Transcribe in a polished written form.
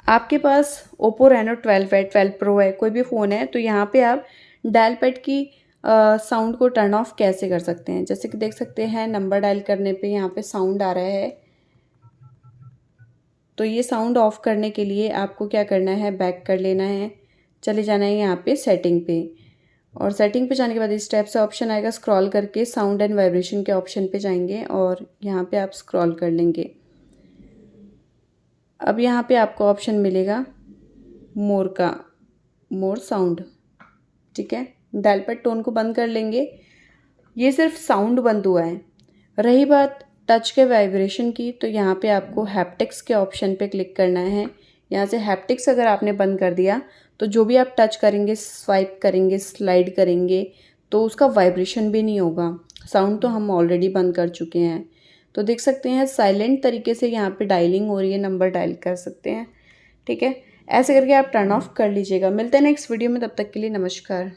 आपके पास Oppo Reno 12 है, 12 pro है, कोई भी फ़ोन है, तो यहाँ पे आप डायल पैड की साउंड को टर्न ऑफ कैसे कर सकते हैं। जैसे कि देख सकते हैं नंबर डायल करने पे यहाँ पे साउंड आ रहा है। तो ये साउंड ऑफ करने के लिए आपको क्या करना है, बैक कर लेना है, चले जाना है यहाँ पे सेटिंग पे, और सेटिंग पे जाने के बाद इस टाइप से ऑप्शन आएगा, स्क्रॉल करके साउंड एंड वाइब्रेशन के ऑप्शन पे जाएंगे और यहाँ पे आप स्क्रॉल कर लेंगे। अब यहाँ पे आपको ऑप्शन मिलेगा मोर साउंड, ठीक है। डायल पैड टोन को बंद कर लेंगे। ये सिर्फ साउंड बंद हुआ है। रही बात टच के वाइब्रेशन की, तो यहाँ पे आपको हैप्टिक्स के ऑप्शन पे क्लिक करना है। यहाँ से हैप्टिक्स अगर आपने बंद कर दिया तो जो भी आप टच करेंगे, स्वाइप करेंगे, स्लाइड करेंगे, तो उसका वाइब्रेशन भी नहीं होगा। साउंड तो हम ऑलरेडी बंद कर चुके हैं। तो देख सकते हैं साइलेंट तरीके से यहाँ पे डायलिंग हो रही है, नंबर डायल कर सकते हैं, ठीक है। ऐसे करके आप टर्न ऑफ कर लीजिएगा। मिलते हैं नेक्स्ट वीडियो में, तब तक के लिए नमस्कार।